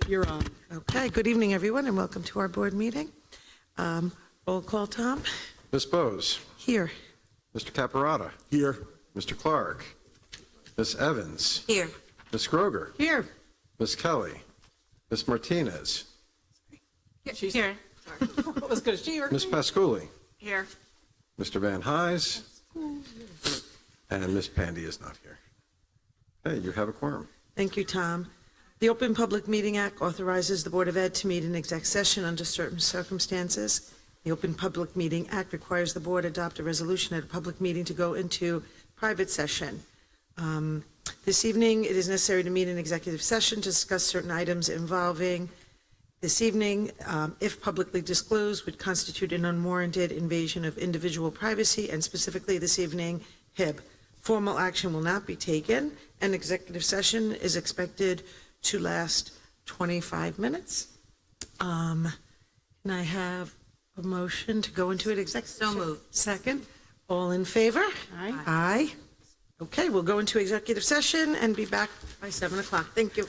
You're on. Okay, good evening, everyone, and welcome to our board meeting. Roll call, Tom? Ms. Bose. Here. Mr. Caparata. Here. Mr. Clark. Ms. Evans. Here. Ms. Groger. Here. Ms. Kelly. Ms. Martinez. She's Here. Let's go. She or Ms. Pasculi. Here. Mr. Van Hise. And Ms. Pandy is not here. Hey, you have a quorum. Thank you, Tom. The Open Public Meeting Act authorizes the Board of Ed to meet in exec session under certain circumstances. The Open Public Meeting Act requires the board adopt a resolution at a public meeting to go into private session. This evening, it is necessary to meet in executive session to discuss certain items involving this evening, if publicly disclosed, would constitute an unwarranted invasion of individual privacy, and specifically this evening, HIB. Formal action will not be taken. An executive session is expected to last 25 minutes. Can I have a motion to go into an executive session? So moved. Second. All in favor? Aye. Aye. Okay, we'll go into executive session and be back by 7 o'clock. Thank you.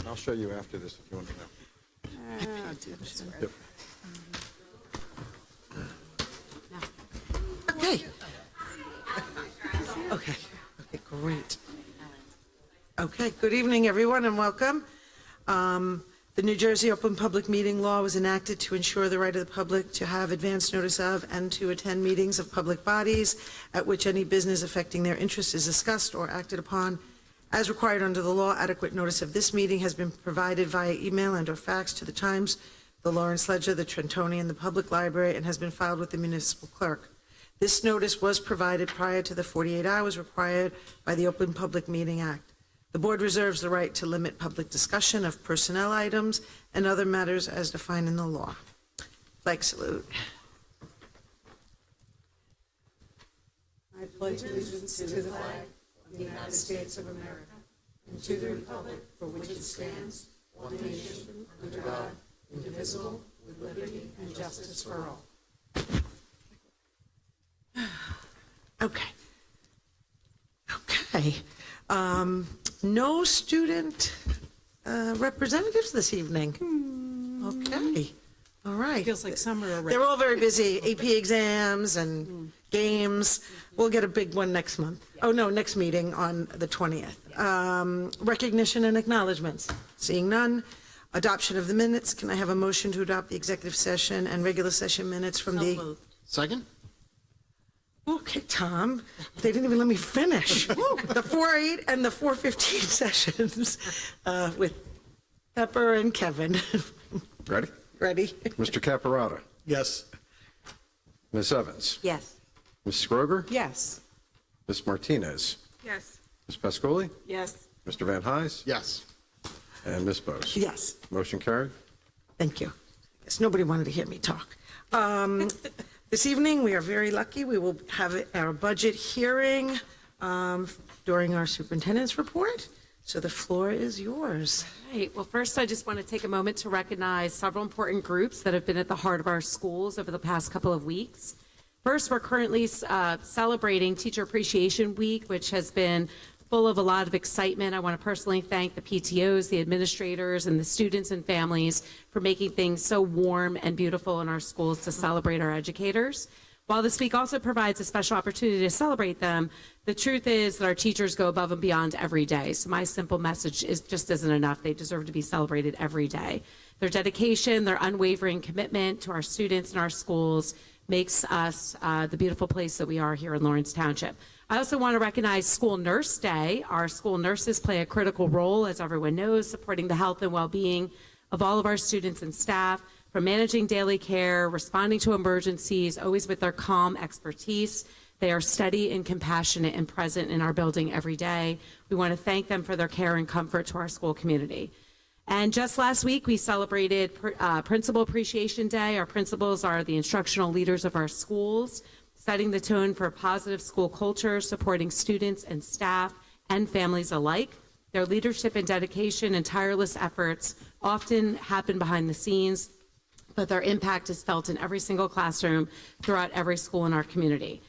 I'll show you after this if you want to know. Yep. Okay. Okay, great. Okay, good evening, everyone, and welcome. The New Jersey Open Public Meeting Law was enacted to ensure the right of the public to have advance notice of and to attend meetings of public bodies at which any business affecting their interest is discussed or acted upon. As required under the law, adequate notice of this meeting has been provided via email and/or fax to the Times, the Lawrence Ledger, the Trentonian, the Public Library, and has been filed with the municipal clerk. This notice was provided prior to the 48 hours required by the Open Public Meeting Act. The board reserves the right to limit public discussion of personnel items and other matters as defined in the law. Flag salute. I pledge allegiance to the flag of the United States of America and to the republic for which it stands, one nation, under God, indivisible, with liberty and justice for all. Okay. Okay. No student representatives this evening. Okay. All right. Feels like summer already. They're all very busy, AP exams and games. We'll get a big one next month. Oh, no, next meeting on the 20th. Recognition and acknowledgements. Seeing none. Adoption of the minutes. Can I have a motion to adopt the executive session and regular session minutes from the... Second? Okay, Tom, they didn't even let me finish. The 4-8 and the 4-15 sessions with Pepper and Kevin. Ready? Ready? Mr. Caparata, Yes. Ms. Evans, Yes. Ms. Scroger, Yes. Ms. Martinez, Yes. Ms. Pascoli, Yes. Mr. Van Hise, Yes. and Ms. Bose. Yes, Motion carried. thank you. Yes, nobody wanted to hear me talk. This evening, we are very lucky. We will have our budget hearing during our superintendent's report. So the floor is yours. Right. Well, first, I just want to take a moment to recognize several important groups that have been at the heart of our schools over the past couple of weeks. First, we're currently celebrating Teacher Appreciation Week, which has been full of a lot of excitement. I want to personally thank the PTOs, the administrators, and the students and families for making things so warm and beautiful in our schools to celebrate our educators. While this week also provides a special opportunity to celebrate them, the truth is that our teachers go above and beyond every day. So my simple message is just isn't enough. They deserve to be celebrated every day. Their dedication, their unwavering commitment to our students and our schools makes us the beautiful place that we are here in Lawrence Township. I also want to recognize School Nurse Day. Our school nurses play a critical role, as everyone knows, supporting the health and well-being of all of our students and staff, from managing daily care, responding to emergencies, always with their calm expertise. They are steady and compassionate and present in our building every day. We want to thank them for their care and comfort to our school community. And just last week, we celebrated Principal Appreciation Day. Our principals are the instructional leaders of our schools, setting the tone for a positive school culture, supporting students and staff and families alike. Their leadership and dedication and tireless efforts often happen behind the scenes, but their impact is felt in every single classroom throughout every school in our community.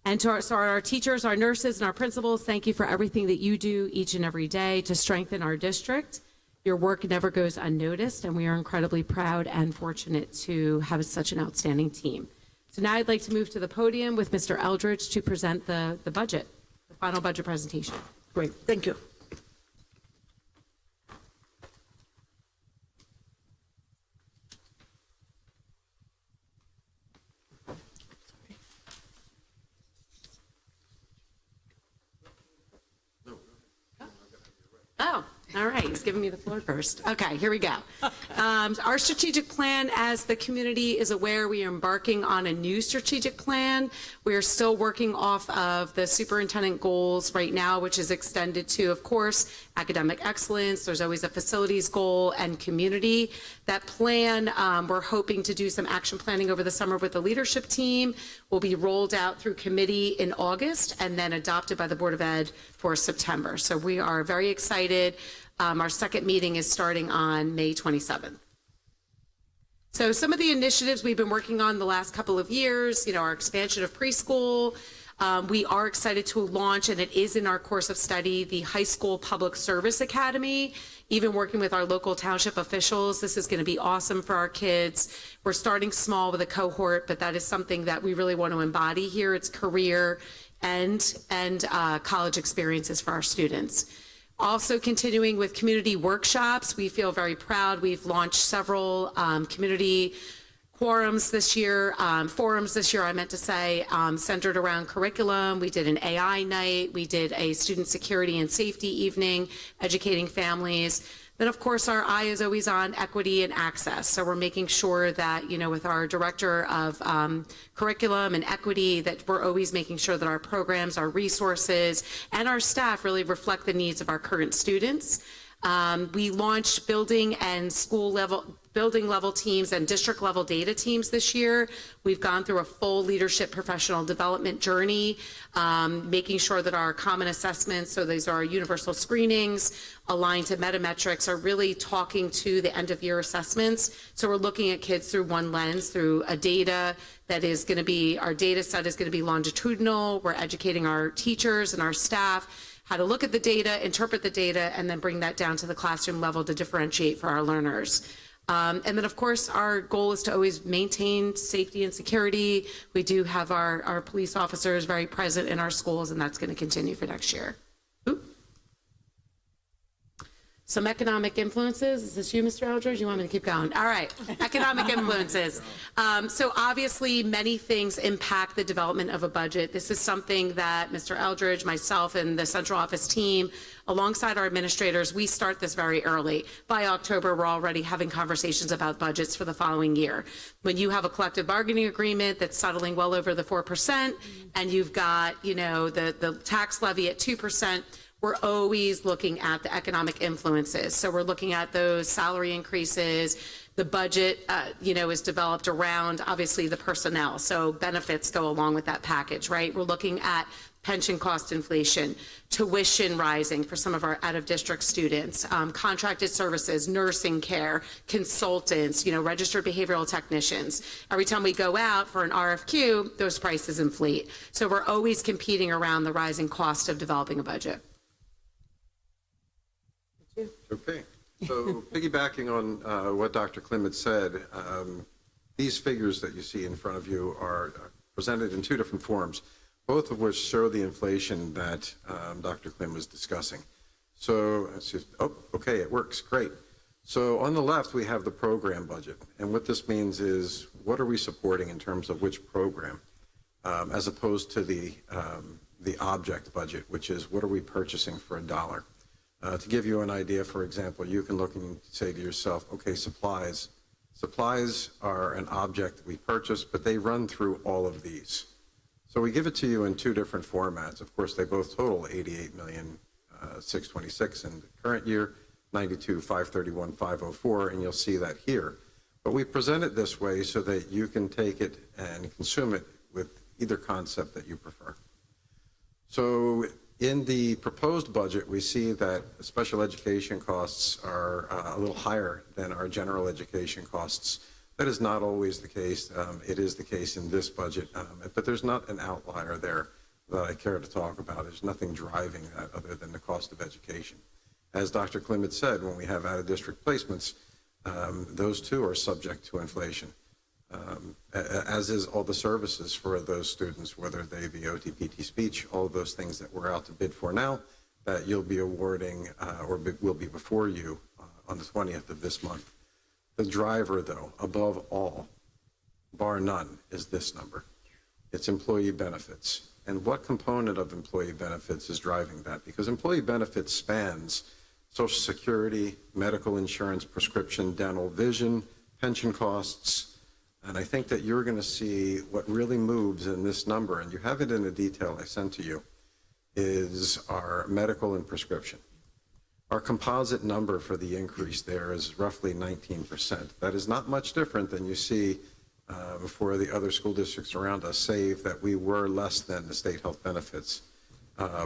And to our teachers, our nurses, and our principals, thank you for everything that you do each and every day to strengthen our district. Your work never goes unnoticed, and we are incredibly proud and fortunate to have such an outstanding team. So now I'd like to move to the podium with Mr. Eldridge to present the budget, the final budget presentation. Great, thank you. Oh, all right. He's giving me the floor first. Okay, here we go. Our strategic plan, as the community is aware, we are embarking on a new strategic plan. We are still working off of the superintendent goals right now, which is extended to, of course, academic excellence. There's always a facilities goal and community. That plan, we're hoping to do some action planning over the summer with the leadership team. Will be rolled out through committee in August and then adopted by the Board of Ed for September. So we are very excited. Our second meeting is starting on May 27th. So some of the initiatives we've been working on the last couple of years, our expansion of preschool, We are excited to launch, and it is in our course of study, the High School Public Service Academy. Even working with our local township officials, this is going to be awesome for our kids. We're starting small with a cohort, but that is something that we really want to embody here. It's career and college experiences for our students. Also continuing with community workshops, we feel very proud. We've launched several community forums this year, I meant to say, centered around curriculum. We did an AI night. We did a student security and safety evening, educating families. Then, of course, our eye is always on equity and access. So we're making sure that, with our director of curriculum and equity, that we're always making sure that our programs, our resources, and our staff really reflect the needs of our current students. We launched building level teams and district level data teams this year. We've gone through a full leadership professional development journey, making sure that our common assessments, so these are our universal screenings, aligned to metametrics, are really talking to the end of year assessments. So we're looking at kids through one lens, through a data that is going to be, our data set is going to be longitudinal. We're educating our teachers and our staff how to look at the data, interpret the data, and then bring that down to the classroom level to differentiate for our learners. And then, of course, our goal is to always maintain safety and security. We do have our police officers very present in our schools, and that's going to continue for next year. Oop. Some economic influences. Is this you, Mr. Eldridge? You want me to keep going? All right. Economic influences. So obviously, many things impact the development of a budget. This is something that Mr. Eldridge, myself, and the central office team, alongside our administrators, we start this very early. By October, we're already having conversations about budgets for the following year. When you have a collective bargaining agreement that's settling well over the 4%, and you've got, the tax levy at 2%, we're always looking at the economic influences. So we're looking at those salary increases. The budget, is developed around, obviously, the personnel. So benefits go along with that package, right? We're looking at pension cost inflation, tuition rising for some of our out-of-district students, contracted services, nursing care, consultants, registered behavioral technicians. Every time we go out for an RFQ, those prices inflate. So we're always competing around the rising cost of developing a budget. Okay. So piggybacking on what Dr. Clement said, these figures that you see in front of you are presented in two different forms, both of which show the inflation that Dr. Clement was discussing. So, okay, it works, great. So on the left, we have the program budget. And what this means is, what are we supporting in terms of which program, as opposed to the object budget, which is what are we purchasing for $1? To give you an idea, for example, you can look and say to yourself, okay, supplies. Supplies are an object we purchase, but they run through all of these. So we give it to you in two different formats. Of course, they both total $88,626,000 in the current year, $92,531,504, and you'll see that here. But we present it this way so that you can take it and consume it with either concept that you prefer. So in the proposed budget, we see that special education costs are a little higher than our general education costs. That is not always the case. It is the case in this budget, but there's not an outlier there that I care to talk about. There's nothing driving that other than the cost of education. As Dr. Clement said, when we have out-of-district placements, those too are subject to inflation, as is all the services for those students, whether they be OT, PT, speech, all of those things that we're out to bid for now that you'll be awarding will be before you on the 20th of this month. The driver, though, above all, bar none, is this number. It's employee benefits. And what component of employee benefits is driving that? Because employee benefits spans Social Security, medical insurance, prescription, dental, vision, pension costs. And I think that you're going to see what really moves in this number, and you have it in the detail I sent to you, is our medical and prescription. Our composite number for the increase there is roughly 19%. That is not much different than you see for the other school districts around us, save that we were less than the state health benefits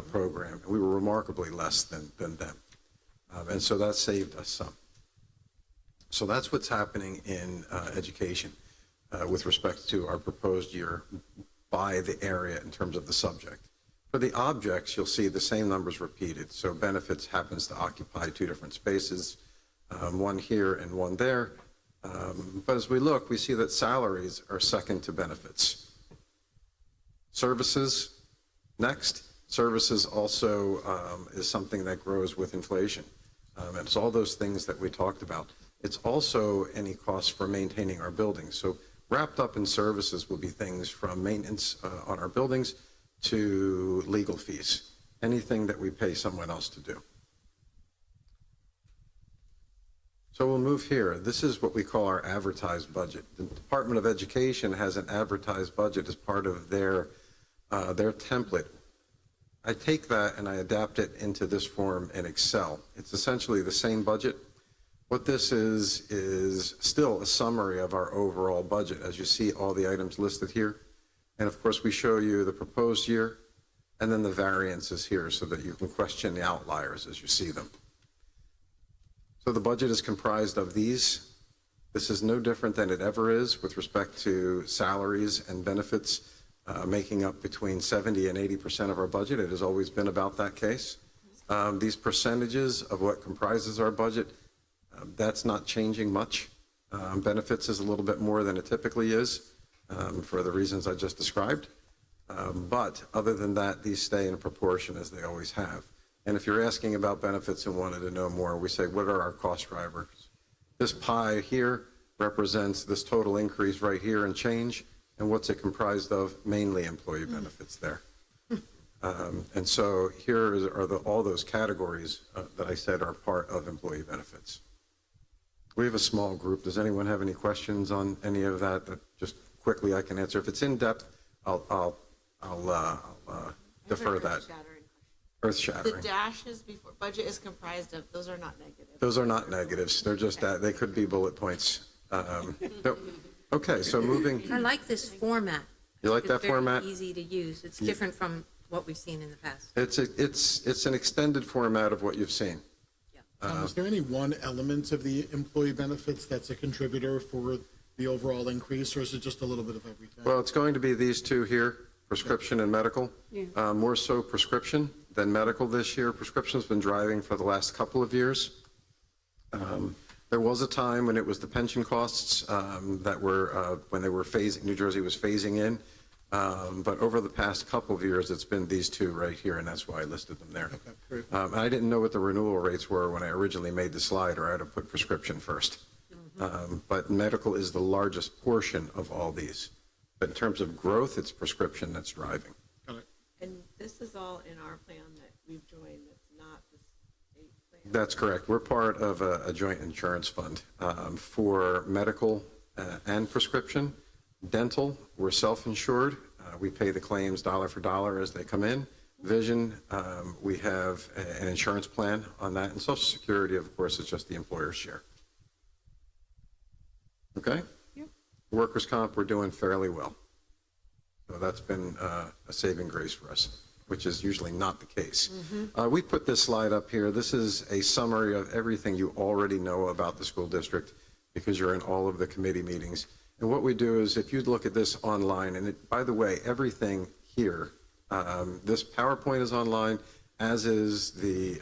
program. We were remarkably less than them. And so that saved us some. So that's what's happening in education with respect to our proposed year by the area in terms of the subject. For the objects, you'll see the same numbers repeated. So benefits happens to occupy two different spaces, one here and one there. But as we look, we see that salaries are second to benefits. Services, next. Services also is something that grows with inflation. And it's all those things that we talked about. It's also any costs for maintaining our buildings. So wrapped up in services will be things from maintenance on our buildings to legal fees, anything that we pay someone else to do. So we'll move here. This is what we call our advertised budget. The Department of Education has an advertised budget as part of their template. I take that and I adapt it into this form in Excel. It's essentially the same budget. What this is still a summary of our overall budget, as you see all the items listed here. And of course, we show you the proposed year and then the variances here so that you can question the outliers as you see them. So the budget is comprised of these. This is no different than it ever is with respect to salaries and benefits, making up between 70 and 80% of our budget. It has always been about that case. These percentages of what comprises our budget, that's not changing much. Benefits is a little bit more than it typically is for the reasons I just described. But other than that, these stay in proportion as they always have. And if you're asking about benefits and wanted to know more, we say, what are our cost drivers? This pie here represents this total increase right here and change. And what's it comprised of? Mainly employee benefits there. And so here are all those categories that I said are part of employee benefits. We have a small group. Does anyone have any questions on any of that just quickly I can answer? If it's in depth, I'll defer that. Earth-shattering. The dashes before budget is comprised of, those are not negative. Those are not negatives. They're just that. They could be bullet points. Okay, so moving. I like this format. You like that format? It's very easy to use. It's different from what we've seen in the past. It's an extended format of what you've seen. Is there any one element of the employee benefits that's a contributor for the overall increase, or is it just a little bit of everything? Well, it's going to be these two here, prescription and medical. More so prescription than medical this year. Prescription's been driving for the last couple of years. There was a time when it was the pension costs that were, when they were phasing, New Jersey was phasing in. But over the past couple of years, it's been these two right here, and that's why I listed them there. Okay, great. And I didn't know what the renewal rates were when I originally made the slide, or I had to put prescription first. But medical is the largest portion of all these. But in terms of growth, it's prescription that's driving. Got it. And this is all in our plan that we've joined, that's not the state plan. That's correct. We're part of a joint insurance fund for medical and prescription. Dental, we're self-insured. We pay the claims dollar for dollar as they come in. Vision, we have an insurance plan on that. And Social Security, of course, is just the employer's share. Okay? Yep. Workers' comp, we're doing fairly well. So that's been a saving grace for us, which is usually not the case. We put this slide up here. This is a summary of everything you already know about the school district because you're in all of the committee meetings. And what we do is, if you look at this online, and by the way, everything here, this PowerPoint is online, as is the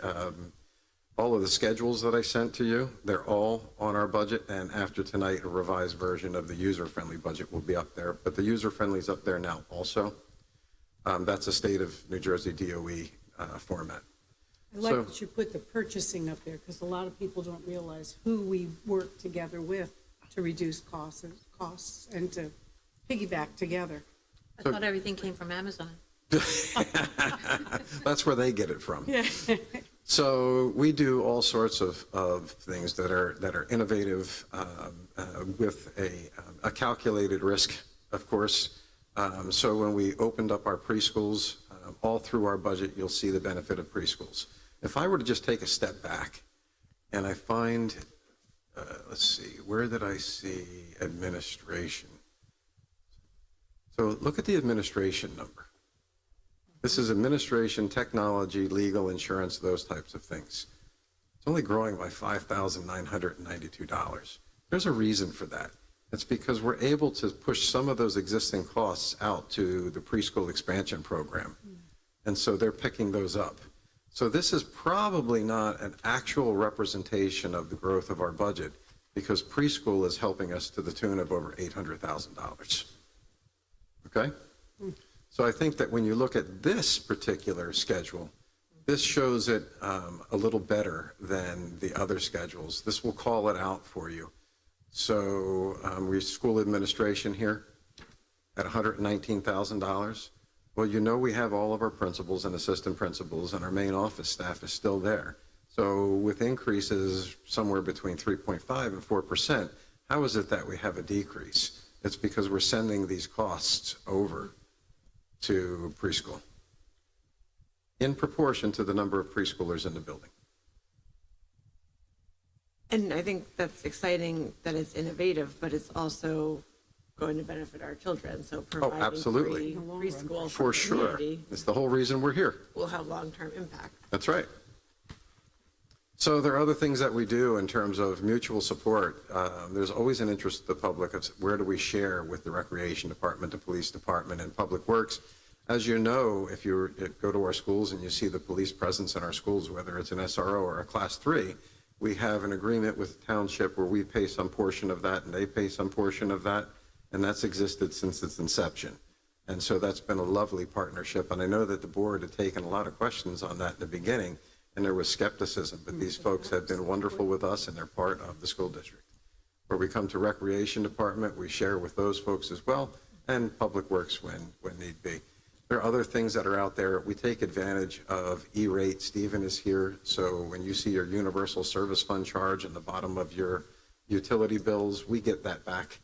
all of the schedules that I sent to you. They're all on our budget, and after tonight, a revised version of the user-friendly budget will be up there. But the user-friendly is up there now also. That's a state of New Jersey DOE format. I like that you put the purchasing up there, because a lot of people don't realize who we work together with to reduce costs and to piggyback together. I thought everything came from Amazon. That's where they get it from. Yeah. So we do all sorts of things that are innovative with a calculated risk, of course. So when we opened up our preschools, all through our budget, you'll see the benefit of preschools. If I were to just take a step back and I find, let's see, where did I see administration? So look at the administration number. This is administration, technology, legal, insurance, those types of things. It's only growing by $5,992. There's a reason for that. It's because we're able to push some of those existing costs out to the preschool expansion program. And so they're picking those up. So this is probably not an actual representation of the growth of our budget, because preschool is helping us to the tune of over $800,000. Okay? So I think that when you look at this particular schedule, this shows it a little better than the other schedules. This will call it out for you. So we school administration here at $119,000. Well, you know we have all of our principals and assistant principals, and our main office staff is still there. So with increases somewhere between 3.5 and 4%, how is it that we have a decrease? It's because we're sending these costs over to preschool in proportion to the number of preschoolers in the building. And I think that's exciting that it's innovative, but it's also going to benefit our children. So providing absolutely. free preschool For the sure. community It's the whole reason we're here. will have long-term impact. That's right. So there are other things that we do in terms of mutual support. There's always an interest of the public of where do we share with the recreation department, the police department, and public works. As you know, if you go to our schools and you see the police presence in our schools, whether it's an SRO or a class 3, we have an agreement with the township where we pay some portion of that and they pay some portion of that, and that's existed since its inception. And so that's been a lovely partnership, and I know that the board had taken a lot of questions on that in the beginning, and there was skepticism, but these folks have been wonderful with us, and they're part of the school district. Where we come to recreation department, we share with those folks as well, and public works when need be. There are other things that are out there. We take advantage of E-rate. Stephen is here, so when you see your universal service fund charge in the bottom of your utility bills, we get that back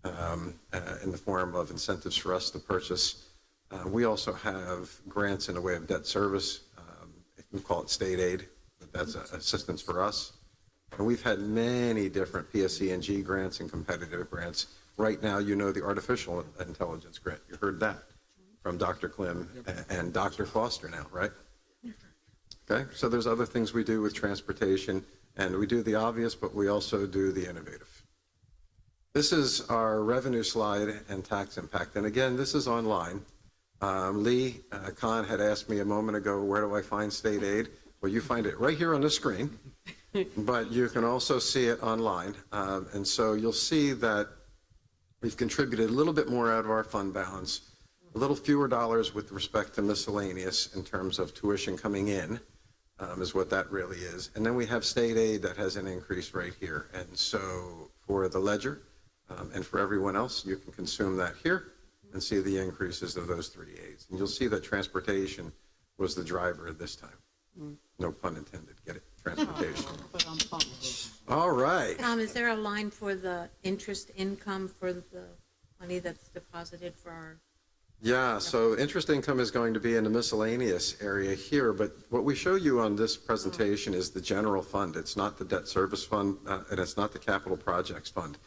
in the form of incentives for us to purchase. We also have grants in the way of debt service. We call it state aid, but that's assistance for us. And we've had many different PSE&G grants and competitive grants. Right now, you know the artificial intelligence grant. You heard that from Dr. Klim and Dr. Foster now, right? Okay, so there's other things we do with transportation, and we do the obvious, but we also do the innovative. This is our revenue slide and tax impact. And again, this is online. Lee Kahn had asked me a moment ago, where do I find state aid? Well, you find it right here on the screen, but you can also see it online. And so you'll see that we've contributed a little bit more out of our fund balance, a little fewer dollars with respect to miscellaneous in terms of tuition coming in, is what that really is. And then we have state aid that has an increase right here. And so for the ledger and for everyone else, you can consume that here and see the increases of those three aids. And you'll see that transportation was the driver this time. No pun intended. Get it? Transportation. But I'm pumped. All right. Tom, is there a line for the interest income for the money that's deposited for our? Yeah, so interest income is going to be in the miscellaneous area here, but what we show you on this presentation is the general fund. It's not the debt service fund, and it's not the capital projects fund.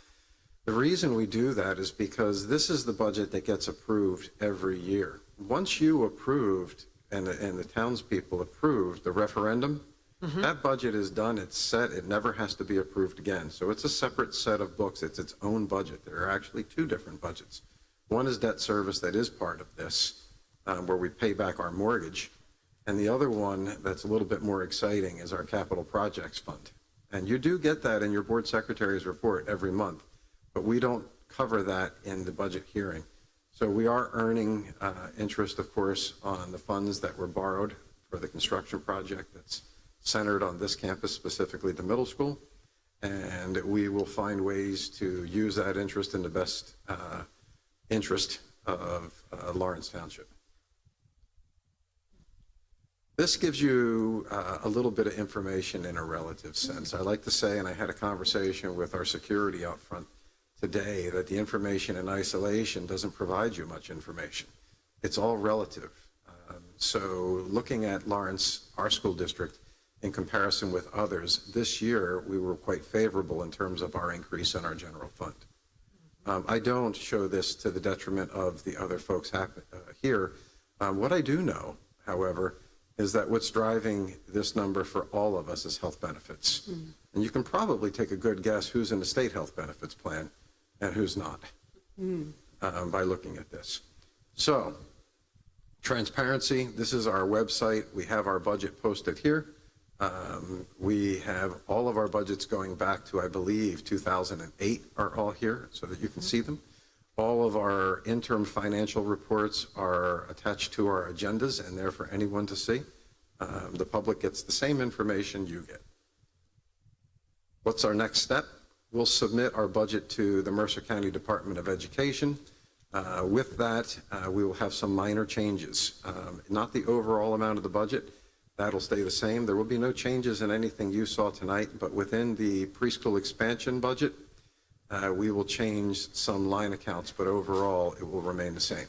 The reason we do that is because this is the budget that gets approved every year. Once you approved, and the townspeople approved the referendum, that budget is done, it's set, it never has to be approved again. So it's a separate set of books, it's its own budget. There are actually two different budgets. One is debt service that is part of this, where we pay back our mortgage. And the other one that's a little bit more exciting is our capital projects fund. And you do get that in your board secretary's report every month, but we don't cover that in the budget hearing. So we are earning interest, of course, on the funds that were borrowed for the construction project that's centered on this campus, specifically the middle school. And we will find ways to use that interest in the best interest of Lawrence Township. This gives you a little bit of information in a relative sense. I like to say, and I had a conversation with our security out front today, that the information in isolation doesn't provide you much information. It's all relative. So looking at Lawrence, our school district, in comparison with others, this year we were quite favorable in terms of our increase in our general fund. I don't show this to the detriment of the other folks here. What I do know, however, is that what's driving this number for all of us is health benefits. And you can probably take a good guess who's in the state health benefits plan. and who's not by looking at this. So, transparency, this is our website. We have our budget posted here. We have all of our budgets going back to, I believe, 2008 are all here so that you can see them. All of our interim financial reports are attached to our agendas and there for anyone to see. The public gets the same information you get. What's our next step? We'll submit our budget to the Mercer County Department of Education. With that, we will have some minor changes. Not the overall amount of the budget. That'll stay the same. There will be no changes in anything you saw tonight, but within the preschool expansion budget, we will change some line accounts, but overall, it will remain the same.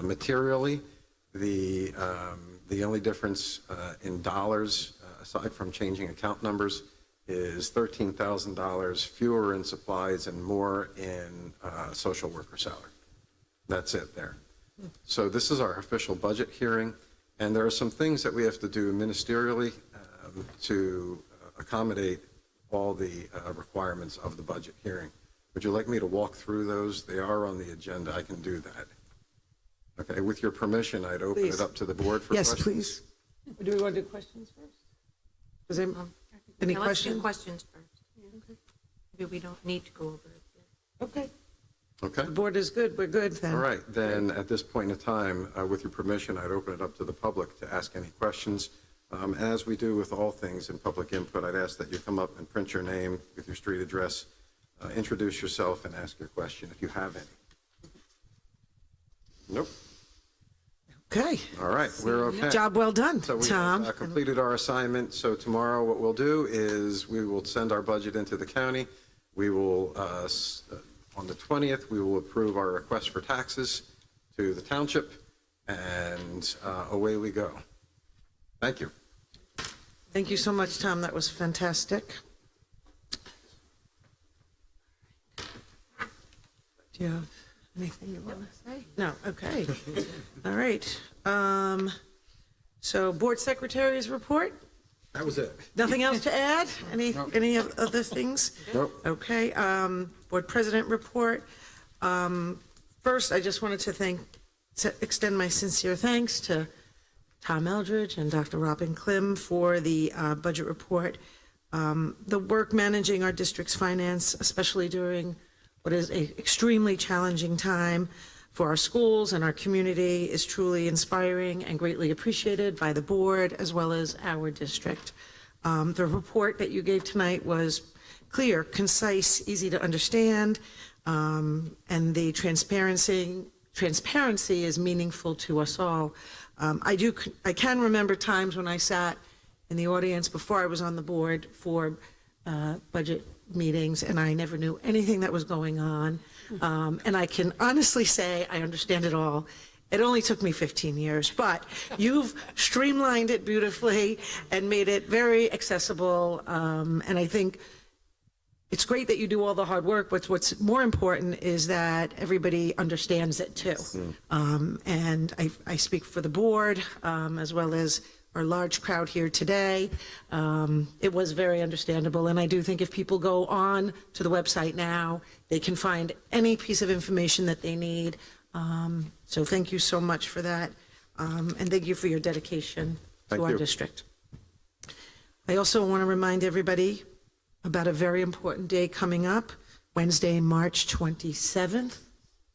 Materially, the only difference in dollars, aside from changing account numbers, is $13,000 fewer in supplies and more in social worker salary. That's it there. So this is our official budget hearing, and there are some things that we have to do ministerially to accommodate all the requirements of the budget hearing. Would you like me to walk through those? They are on the agenda. I can do that. Okay, with your permission, I'd open Please. it up to the board for Yes, questions. please. Do we want to do questions first? Is there any Now, let's do questions? questions first. Maybe we don't need to go over it yet. Okay. Okay. The board is good. We're good then. All right, then at this point in time, with your permission, I'd open it up to the public to ask any questions. As we do with all things in public input, I'd ask that you come up and print your name with your street address, introduce yourself, and ask your question if you have any. Nope. Okay. All right, we're okay. Job well done, So we Tom. have completed our assignment. So tomorrow what we'll do is we will send our budget into the county. We will, on the 20th, we will approve our request for taxes to the township, and away we go. Thank you. Thank you so much, Tom. That was fantastic. Do you have anything you want to say? No, okay. All right. So board secretary's report? That was it. Nothing else to add? Any other things? Nope. Okay, board president report. First, I just wanted to extend my sincere thanks to Tom Eldridge and Dr. Robin Klim for the budget report. The work managing our district's finance, especially during what is an extremely challenging time for our schools and our community, is truly inspiring and greatly appreciated by the board as well as our district. The report that you gave tonight was clear, concise, easy to understand, and the transparency is meaningful to us all. I can remember times when I sat in the audience before I was on the board for budget meetings, and I never knew anything that was going on. And I can honestly say I understand it all. It only took me 15 years, but you've streamlined it beautifully and made it very accessible. And I think it's great that you do all the hard work, but what's more important is that everybody understands it too. And I speak for the board as well as our large crowd here today. It was very understandable, and I do think if people go on to the website now, they can find any piece of information that they need. So thank you so much for that, and thank you for your dedication to our district. I also want to remind everybody about a very important day coming up, Wednesday, March 27th.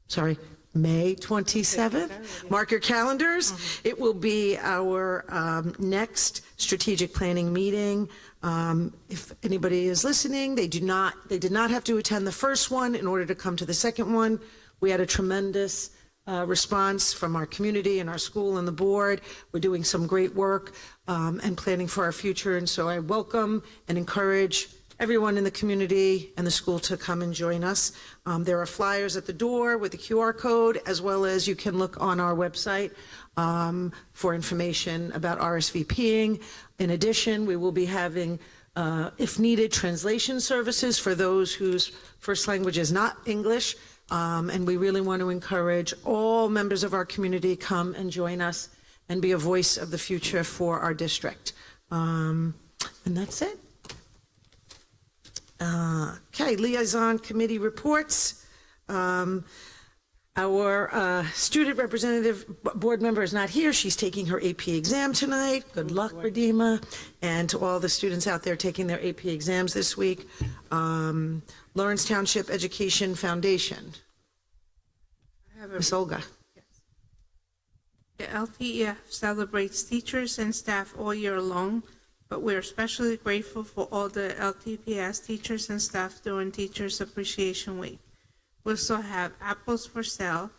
Sorry, May 27th. Mark your calendars. It will be our next strategic planning meeting. If anybody is listening, they did not have to attend the first one in order to come to the second one. We had a tremendous response from our community and our school and the board. We're doing some great work and planning for our future. And so I welcome and encourage everyone in the community and the school to come and join us. There are flyers at the door with the QR code, as well as you can look on our website for information about RSVPing. In addition, we will be having, if needed, translation services for those whose first language is not English. And we really want to encourage all members of our community come and join us and be a voice of the future for our district. And that's it. Okay, liaison committee reports. Our student representative board member is not here. She's taking her AP exam tonight. Good luck, Redeema. And to all the students out there taking their AP exams this week. Lawrence Township Education Foundation. Ms. Olga. The LTEF celebrates teachers and staff all year long, but we're especially grateful for all the LTPS teachers and staff during Teachers Appreciation Week. We also have apples for sale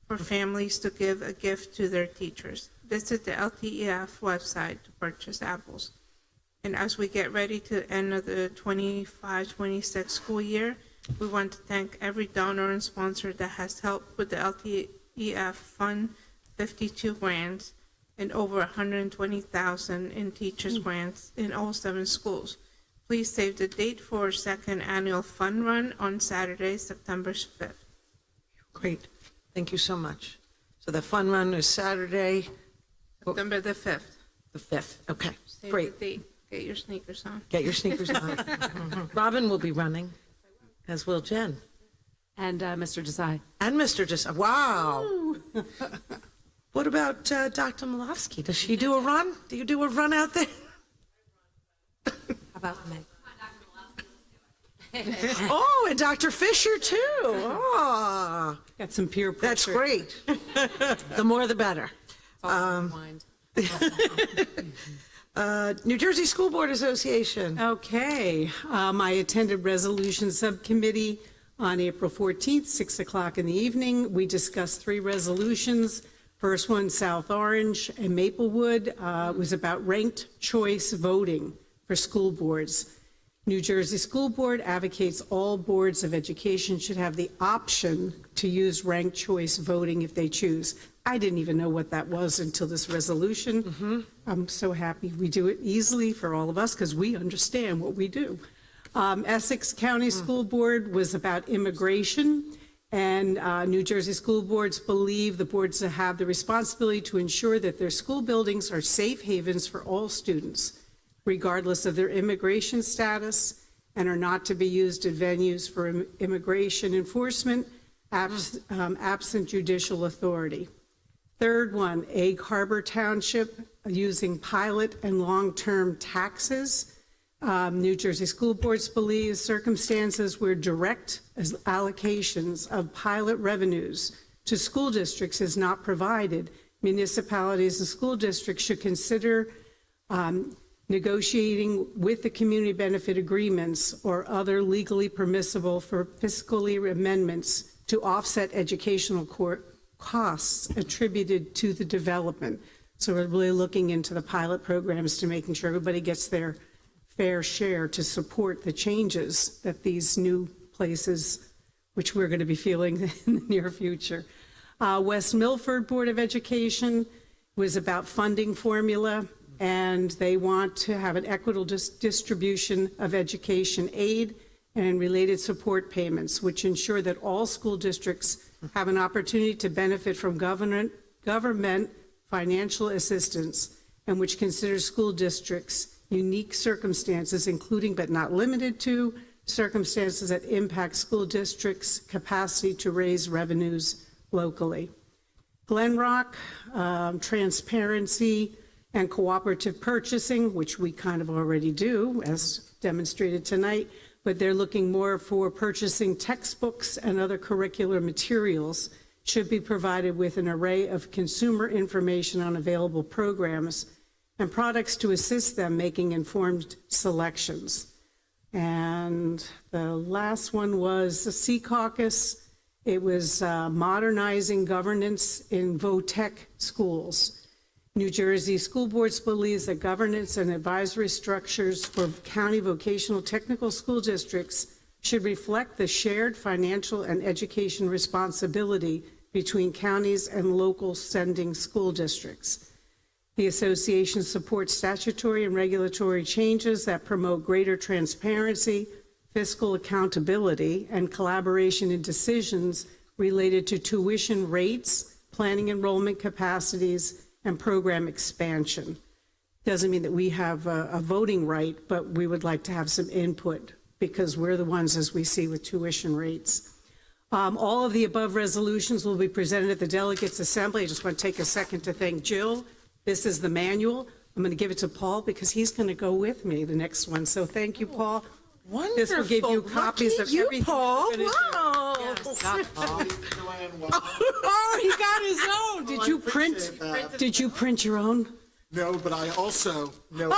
for families to give a gift to their teachers. Visit the LTEF website to purchase apples. And as we get ready to end of the 25-26 school year, we want to thank every donor and sponsor that has helped with the LTEF Fund 52 grants and over 120,000 in teachers grants in all 7 schools. Please save the date for our second annual fun run on Saturday, September 5th. Great. Thank you so much. So the fun run is Saturday, September the 5th. the 5th. Okay, Save great. the date. Get your sneakers on. Get your sneakers on. Robin will be running, as will Jen. And Mr. Desai. And Mr. Just, wow. What about Dr. Malofsky? Does she do a run? Do you do a run out there? How about me? Oh, and Dr. Fisher too. Oh, Got some peer pressure. that's great. The more the better. New Jersey School Board Association. Okay, I attended Resolution Subcommittee on April 14th, 6 o'clock in the evening. We discussed 3 resolutions. First one, South Orange and Maplewood, was about ranked choice voting for school boards. New Jersey School Board advocates all boards of education should have the option to use ranked choice voting if they choose. I didn't even know what that was until this resolution. I'm so happy we do it easily for all of us because we understand what we do. Essex County School Board was about immigration, and New Jersey school boards believe the boards have the responsibility to ensure that their school buildings are safe havens for all students, regardless of their immigration status, and are not to be used as venues for immigration enforcement absent judicial authority. Third one, Egg Harbor Township using pilot and long-term taxes. New Jersey school boards believe circumstances where direct allocations of pilot revenues to school districts is not provided, municipalities and school districts should consider negotiating with the community benefit agreements or other legally permissible for fiscally amendments to offset educational costs attributed to the development. So we're really looking into the pilot programs to making sure everybody gets their fair share to support the changes that these new places, which we're going to be feeling in the near future. West Milford Board of Education was about funding formula, and they want to have an equitable distribution of education aid and related support payments, which ensure that all school districts have an opportunity to benefit from government financial assistance, and which considers school districts' unique circumstances, including but not limited to circumstances that impact school districts' capacity to raise revenues locally. Glen Rock, transparency and cooperative purchasing, which we kind of already do, as demonstrated tonight, but they're looking more for purchasing textbooks and other curricular materials should be provided with an array of consumer information on available programs and products to assist them making informed selections. And the last one was the Sea Caucus. It was modernizing governance in VOTEC schools. New Jersey School Boards believes that governance and advisory structures for county vocational technical school districts should reflect the shared financial and education responsibility between counties and local sending school districts. The association supports statutory and regulatory changes that promote greater transparency, fiscal accountability, and collaboration in decisions related to tuition rates, planning enrollment capacities, and program expansion. Doesn't mean that we have a voting right, but we would like to have some input because we're the ones, as we see with tuition rates. All of the above resolutions will be presented at the Delegates Assembly. I just want to take a second to thank Jill. This is the manual. I'm going to give it to Paul because he's going to go with me the next one. So thank you, Paul. Wonderful. This will give you copies of Lucky you, everything Paul. we're gonna do. Wow. Joanne, welcome. Oh, he got his own. Did you print? appreciate that. Did you print your own? No, but I also know.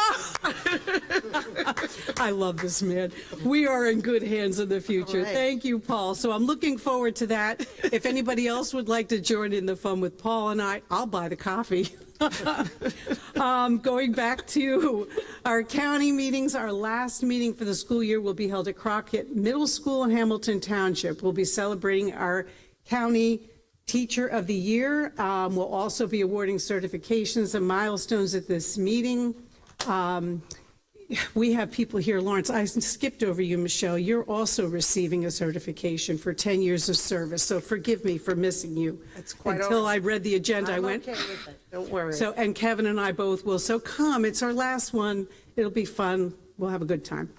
I love this man. We are in good hands in the future. All right. Thank you, Paul. So I'm looking forward to that. If anybody else would like to join in the fun with Paul and I'll buy the coffee. Going back to our county meetings, our last meeting for the school year will be held at Crockett Middle School in Hamilton Township. We'll be celebrating our county Teacher of the Year. We'll also be awarding certifications and milestones at this meeting. We have people here, Lawrence, I skipped over you, Michelle. You're also receiving a certification for 10 years of service, so forgive me for missing you. That's quite Until all right. I read the agenda, I I'm went, okay with it. Don't worry. so, and Kevin and I both will, so come, it's our last one, it'll be fun, we'll have a good time.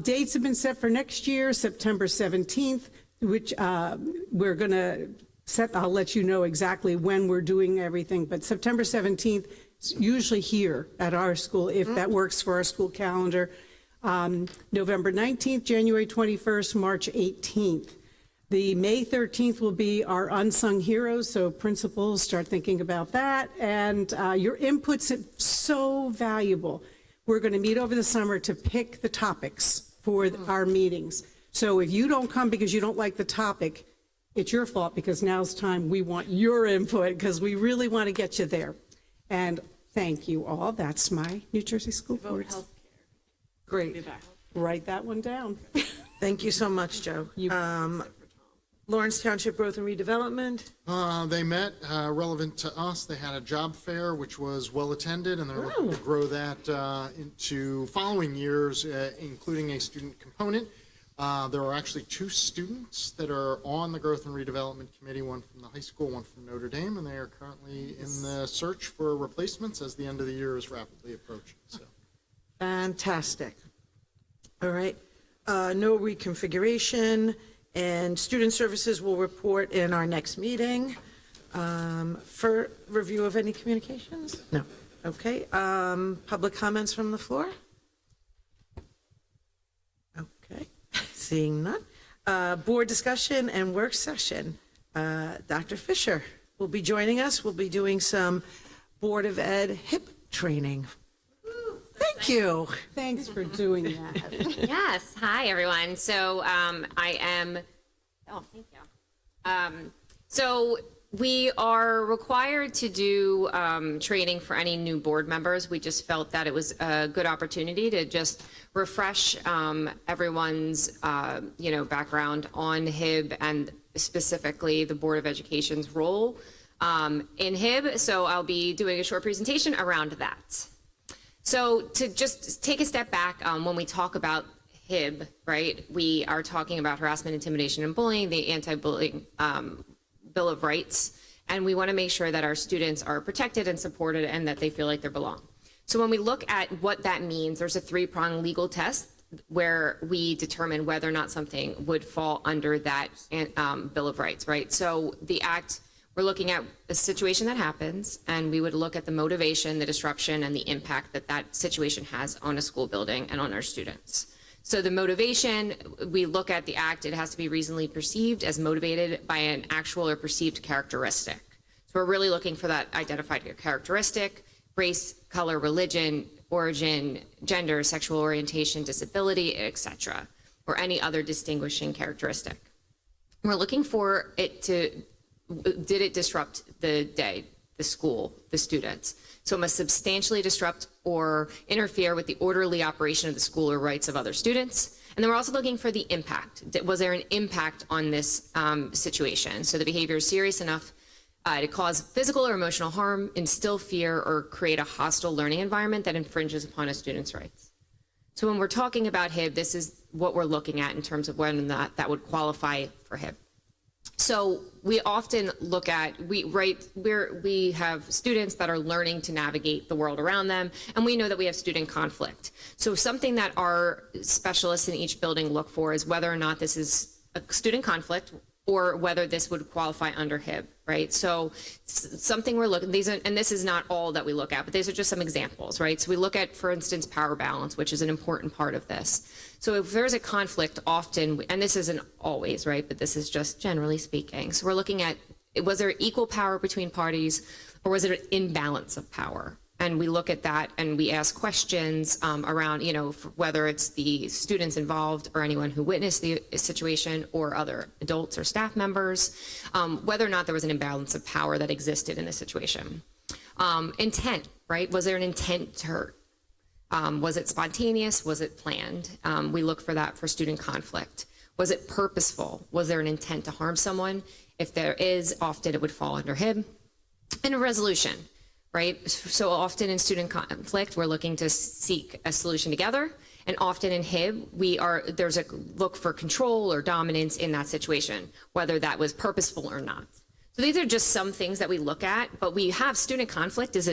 Dates have been set for next year, September 17th, which we're going to set, I'll let you know exactly when we're doing everything, but September 17th, is usually here at our school, if that works for our school calendar. November 19th, January 21st, March 18th. The May 13th will be our unsung heroes, so principals start thinking about that, and your input's so valuable. We're going to meet over the summer to pick the topics for our meetings. So if you don't come because you don't like the topic, it's your fault, because now's time we want your input, because we really want to get you there. And thank you all. That's my New Jersey School Board. Great. Write that one down. Thank you so much, Joe. Lawrence Township Growth and Redevelopment. They met, relevant to us. They had a job fair, which was well-attended, and they're looking to grow that into following years, including a student component. There are actually 2 students that are on the Growth and Redevelopment Committee, one from the high school, one from Notre Dame, and they are currently in the search for replacements as the end of the year is rapidly approaching. So, Fantastic. All right. No reconfiguration, and Student Services will report in our next meeting. For review of any communications? No. Okay. Public comments from the floor? Okay. Seeing none. Board discussion and work session. Dr. Fisher will be joining us. We'll be doing some Board of Ed HIP training. Thank you. Thanks for doing that. Yes. Hi, everyone. So I am. Oh, thank you. So we are required to do training for any new board members. We just felt that it was a good opportunity to just refresh everyone's background on HIB and specifically the Board of Education's role in HIB. So I'll be doing a short presentation around that. So to just take a step back, when we talk about HIB, right, we are talking about harassment, intimidation, and bullying, the anti-bullying Bill of Rights, and we want to make sure that our students are protected and supported and that they feel like they belong. So when we look at what that means, there's a 3-pronged legal test where we determine whether or not something would fall under that Bill of Rights, right? So the act, we're looking at a situation that happens, and we would look at the motivation, the disruption, and the impact that that situation has on a school building and on our students. So the motivation, we look at the act, it has to be reasonably perceived as motivated by an actual or perceived characteristic. So we're really looking for that identified characteristic: race, color, religion, origin, gender, sexual orientation, disability, etc., or any other distinguishing characteristic. We're looking for it to, did it disrupt the day, the school, the students? So it must substantially disrupt or interfere with the orderly operation of the school or rights of other students. And then we're also looking for the impact. Was there an impact on this situation? So the behavior is serious enough to cause physical or emotional harm, instill fear, or create a hostile learning environment that infringes upon a student's rights. So when we're talking about HIB, this is what we're looking at in terms of whether or not that would qualify for HIB. So we often look at, we have students that are learning to navigate the world around them, and we know that we have student conflict. So something that our specialists in each building look for is whether or not this is a student conflict or whether this would qualify under HIB, right? So something we're looking, and this is not all that we look at, but these are just some examples, right? So we look at, for instance, power balance, which is an important part of this. So if there's a conflict, often, and this isn't always, right, but this is just generally speaking. So we're looking at, was there equal power between parties, or was it an imbalance of power? And we look at that and we ask questions around, whether it's the students involved or anyone who witnessed the situation or other adults or staff members, whether or not there was an imbalance of power that existed in the situation. Intent, right? Was there an intent to hurt? Was it spontaneous? Was it planned? We look for that for student conflict. Was it purposeful? Was there an intent to harm someone? If there is, often it would fall under HIB. And a resolution. Right? So often in student conflict, we're looking to seek a solution together. And often in HIB, there's a look for control or dominance in that situation, whether that was purposeful or not. So these are just some things that we look at, but we have student conflict is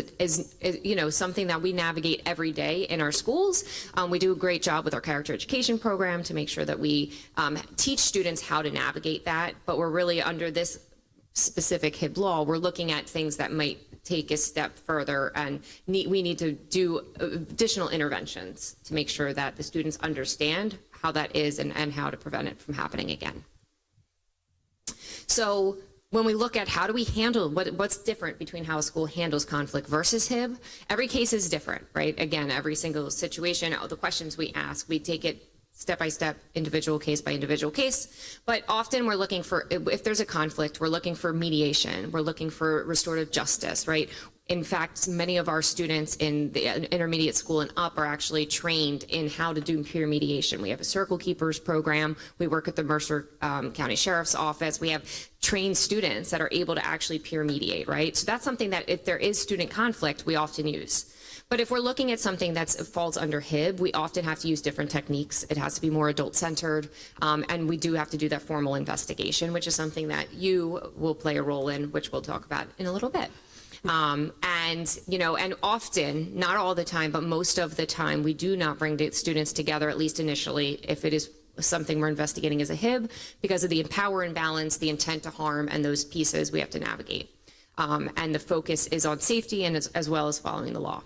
something that we navigate every day in our schools. We do a great job with our character education program to make sure that we teach students how to navigate that, but we're really under this specific HIB law, we're looking at things that might take a step further, and we need to do additional interventions to make sure that the students understand how that is and how to prevent it from happening again. So when we look at how do we handle, what's different between how a school handles conflict versus HIB, every case is different, right? Again, every single situation, the questions we ask, we take it step-by-step, individual case by individual case, but often we're looking for, if there's a conflict, we're looking for mediation, we're looking for restorative justice, right? In fact, many of our students in the intermediate school and up are actually trained in how to do peer mediation. We have a Circle Keepers program. We work at the Mercer County Sheriff's Office. We have trained students that are able to actually peer mediate, right? So that's something that if there is student conflict, we often use. But if we're looking at something that falls under HIB, we often have to use different techniques. It has to be more adult-centered, and we do have to do that formal investigation, which is something that you will play a role in, which we'll talk about in a little bit. And often, not all the time, but most of the time, we do not bring the students together, at least initially, if it is something we're investigating as a HIB, because of the power imbalance, the intent to harm, and those pieces we have to navigate. And the focus is on safety and as well as following the law.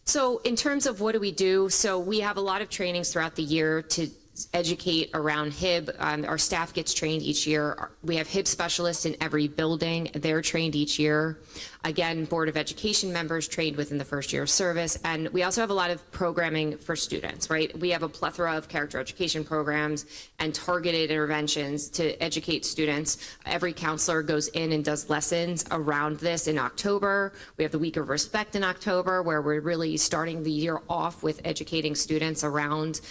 So in terms of what do, so we have a lot of trainings throughout the year to educate around HIB. Our staff gets trained each year. We have HIB specialists in every building. They're trained each year. Again, Board of Education members trained within the first year of service. And we also have a lot of programming for students, right? We have a plethora of character education programs and targeted interventions to educate students. Every counselor goes in and does lessons around this in October. We have the Week of Respect in October, where we're really starting the year off with educating students around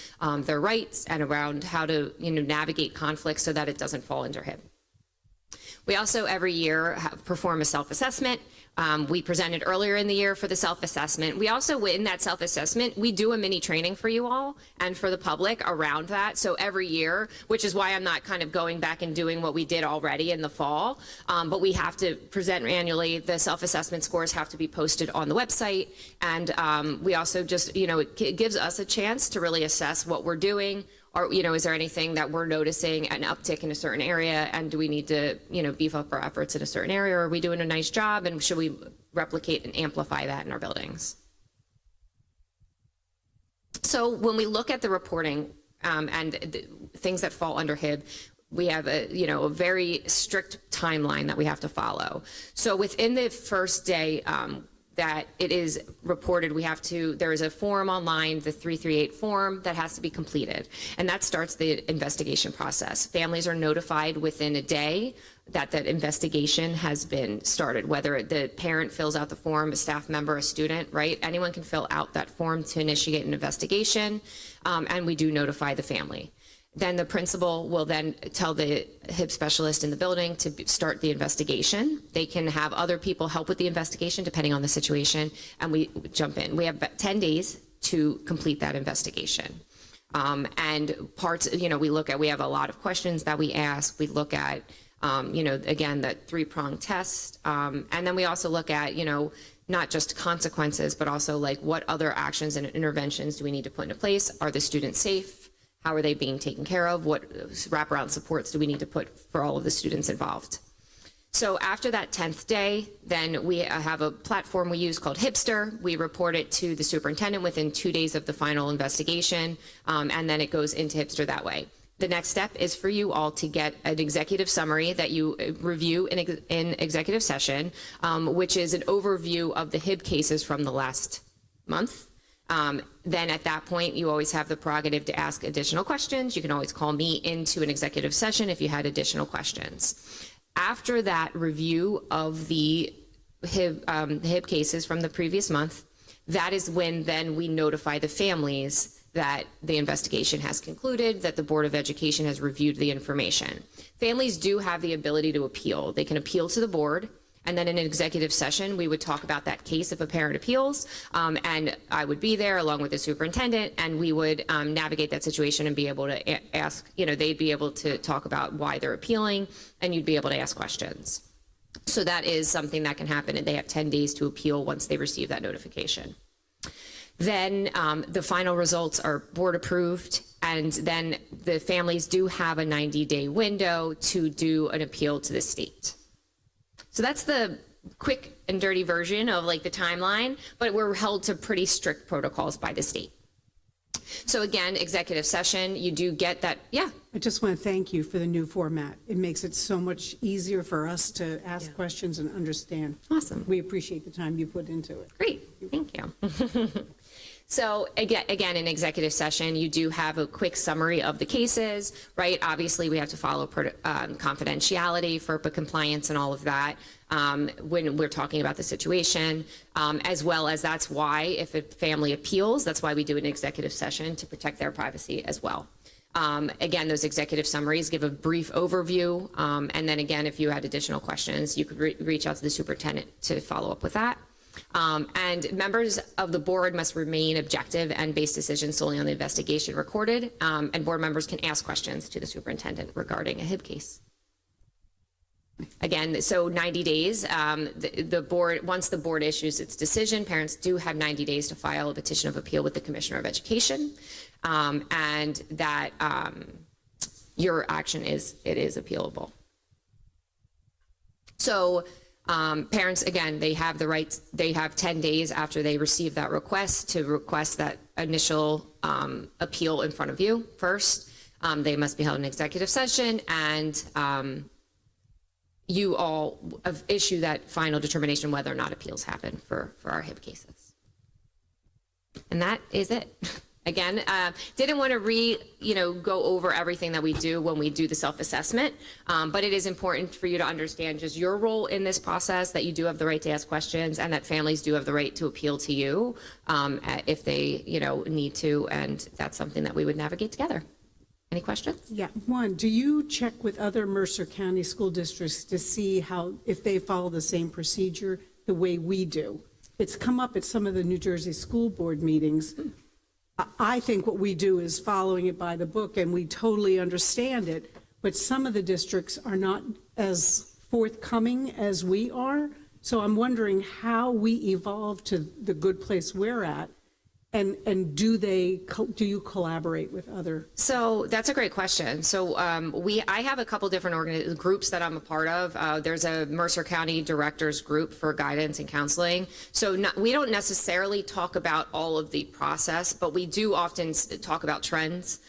their rights and around how to navigate conflict so that it doesn't fall under HIB. We also every year perform a self-assessment. We presented earlier in the year for the self-assessment. We also, in that self-assessment, we do a mini training for you all and for the public around that. So every year, which is why I'm not kind of going back and doing what we did already in the fall, but we have to present annually. The self-assessment scores have to be posted on the website. And we also just, it gives us a chance to really assess what we're doing. Or, is there anything that we're noticing an uptick in a certain area, and do we need to, beef up our efforts in a certain area, or are we doing a nice job, and should we replicate and amplify that in our buildings? So when we look at the reporting and the things that fall under HIB, we have a very strict timeline that we have to follow. So within the first day that it is reported, there is a form online, the 338 form, that has to be completed. And that starts the investigation process. Families are notified within a day that that investigation has been started, whether the parent fills out the form, a staff member, a student, right? Anyone can fill out that form to initiate an investigation, and we do notify the family. Then the principal will then tell the HIB specialist in the building to start the investigation. They can have other people help with the investigation depending on the situation, and we jump in. We have 10 days to complete that investigation. And parts, we have a lot of questions that we ask. We look at, again, that 3-pronged test. And then we also look at, not just consequences, but also like what other actions and interventions do we need to put into place? Are the students safe? How are they being taken care of? What wraparound supports do we need to put for all of the students involved? So after that 10th day, then we have a platform we use called Hipster. We report it to the superintendent within 2 days of the final investigation, and then it goes into Hipster that way. The next step is for you all to get an executive summary that you review in executive session, which is an overview of the HIB cases from the last month. Then at that point, you always have the prerogative to ask additional questions. You can always call me into an executive session if you had additional questions. After that review of the HIB cases from the previous month, that is when then we notify the families that the investigation has concluded, that the Board of Education has reviewed the information. Families do have the ability to appeal. They can appeal to the board, and then in an executive session, we would talk about that case if a parent appeals, and I would be there along with the superintendent, and we would navigate that situation and be able to ask, they'd be able to talk about why they're appealing, and you'd be able to ask questions. So that is something that can happen, and they have 10 days to appeal once they receive that notification. Then the final results are board approved, and then the families do have a 90-day window to do an appeal to the state. So that's the quick and dirty version of like the timeline, but we're held to pretty strict protocols by the state. So again, executive session, you do get that, yeah. I just want to thank you for the new format. It makes it so much easier for us to ask questions and understand. Awesome. We appreciate the time you put into it. Great, thank you. So again, in executive session, you do have a quick summary of the cases, right? Obviously, we have to follow confidentiality, FERPA compliance, and all of that when we're talking about the situation, as well as that's why if a family appeals, that's why we do an executive session to protect their privacy as well. Again, those executive summaries give a brief overview, and then again, if you had additional questions, you could reach out to the superintendent to follow up with that. And members of the board must remain objective and base decisions solely on the investigation recorded, and board members can ask questions to the superintendent regarding a HIB case. Again, so 90 days, the board, once the board issues its decision, parents do have 90 days to file a petition of appeal with the Commissioner of Education, and that your action is appealable. So parents, again, they have the right, they have 10 days after they receive that request to request that initial appeal in front of you first. They must be held in executive session, and you all issue that final determination whether or not appeals happen for our HIB cases. And that is it. Again, didn't want to go over everything that we do when we do the self-assessment, but it is important for you to understand just your role in this process, that you do have the right to ask questions, and that families do have the right to appeal to you if they, need to, and that's something that we would navigate together. Any questions? Yeah. One, do you check with other Mercer County school districts to see if they follow the same procedure the way we do? It's come up at some of the New Jersey school board meetings. I think what we do is following it by the book, and we totally understand it, but some of the districts are not as forthcoming as we are. So I'm wondering how we evolve to the good place we're at, and do you collaborate with other? So that's a great question. So I have a couple different groups that I'm a part of. There's a Mercer County Directors Group for Guidance and Counseling. So we don't necessarily talk about all of the process, but we do often talk about trends.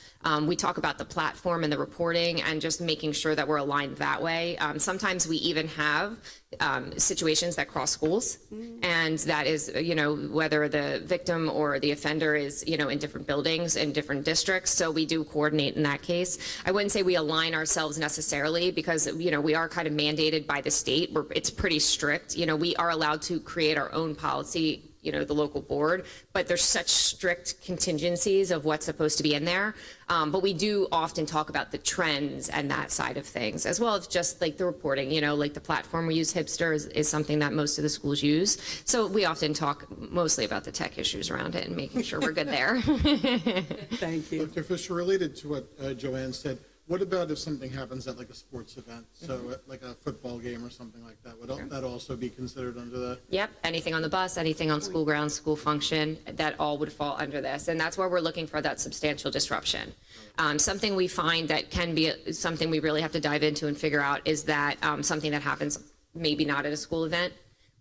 We talk about the platform and the reporting and just making sure that we're aligned that way. Sometimes we even have situations that cross schools, and that is, whether the victim or the offender is, in different buildings in different districts. So we do coordinate in that case. I wouldn't say we align ourselves necessarily because, we are kind of mandated by the state where it's pretty strict. We are allowed to create our own policy, the local board, but there's such strict contingencies of what's supposed to be in there. But we do often talk about the trends and that side of things, as well as just like the reporting, like the platform we use, Hipster, is something that most of the schools use. So we often talk mostly about the tech issues around it and making sure we're good there. Thank you. Dr. Fisher, related to what Joanne said, What about if something happens at like a sports event? So at like a football game or something like that, would that also be considered under the? Yep, anything on the bus, anything on school grounds, school function, that all would fall under this. And that's where we're looking for that substantial disruption. Something we find that can be something we really have to dive into and figure out is that something that happens maybe not at a school event.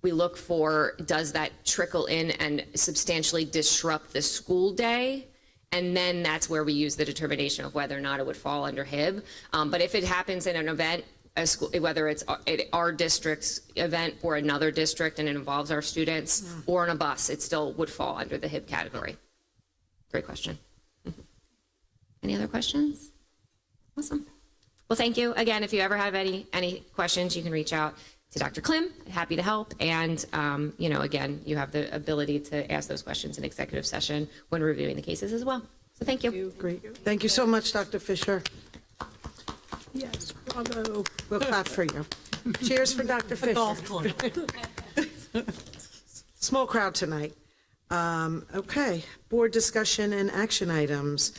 We look for, does that trickle in and substantially disrupt the school day? And then that's where we use the determination of whether or not it would fall under HIB. But if it happens in an event, a school, whether it's our district's event or another district and it involves our students or on a bus, it still would fall under the HIB category. Great question. Any other questions? Awesome. Well, thank you. Again, if you ever have any questions, you can reach out to Dr. Klim. Happy to help. And, again, you have the ability to ask those questions in executive session when reviewing the cases as well. So thank you. Great. Thank you so much, Dr. Fisher. Yes, bravo. We'll clap for you. Cheers for Dr. Fisher. Small crowd tonight. Okay, board discussion and action items.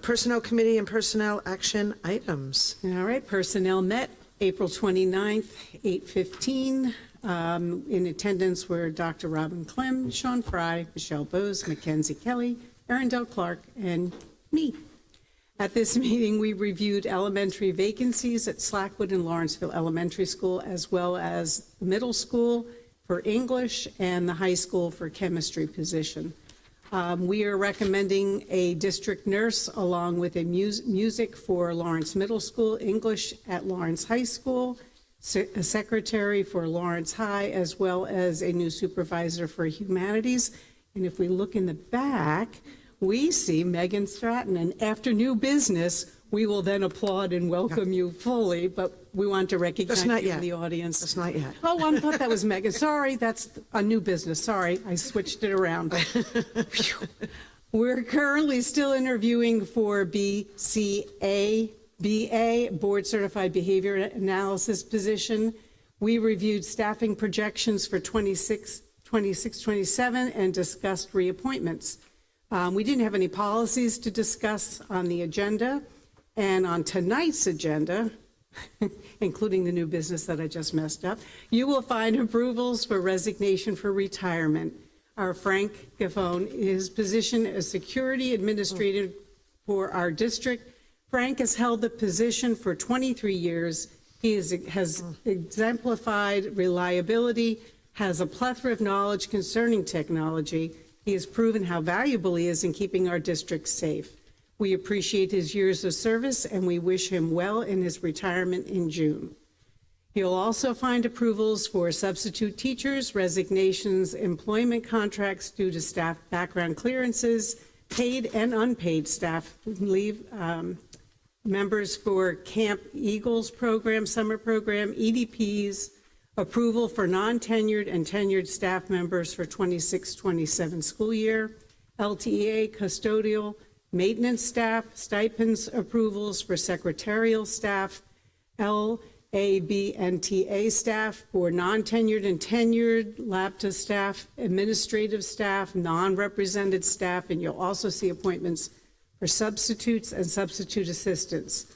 Personnel committee and personnel action items. All right, personnel met April 29th, 8:15. In attendance were Dr. Robin Clem, Sean Fry, Michelle Bose, Mackenzie Kelly, Arundel Clark, and me. At this meeting, we reviewed elementary vacancies at Slackwood and Lawrenceville Elementary School, as well as the middle school for English and the high school for chemistry position. We are recommending a district nurse along with a music for Lawrence Middle School, English at Lawrence High School, a secretary for Lawrence High, as well as a new supervisor for humanities. And if we look in the back, we see Megan Stratton. And after new business, we will then applaud and welcome you fully, but we want to recognize not you yet. in the audience. That's not yet. Oh, I thought that was Megan. Sorry, that's a new business. Sorry, I switched it around. We're currently still interviewing for BCA, Board Certified Behavior Analysis position. We reviewed staffing projections for 26, 27, and discussed reappointments. We didn't have any policies to discuss on the agenda. And on tonight's agenda, including the new business that I just messed up, you will find approvals for resignation for retirement. Our Frank Gaffone, his position as security administrator for our district. Frank has held the position for 23 years. He has exemplified reliability, has a plethora of knowledge concerning technology. He has proven how valuable he is in keeping our district safe. We appreciate his years of service, and we wish him well in his retirement in June. You'll also find approvals for substitute teachers, resignations, employment contracts due to staff background clearances, paid and unpaid staff leave, members for Camp Eagles program, summer program, EDPs, approval for non-tenured and tenured staff members for 26-27 school year, LTEA custodial, maintenance staff, stipends approvals for secretarial staff, LABNTA staff for non-tenured and tenured, LABTA staff, administrative staff, non-represented staff, and you'll also see appointments for substitutes and substitute assistants.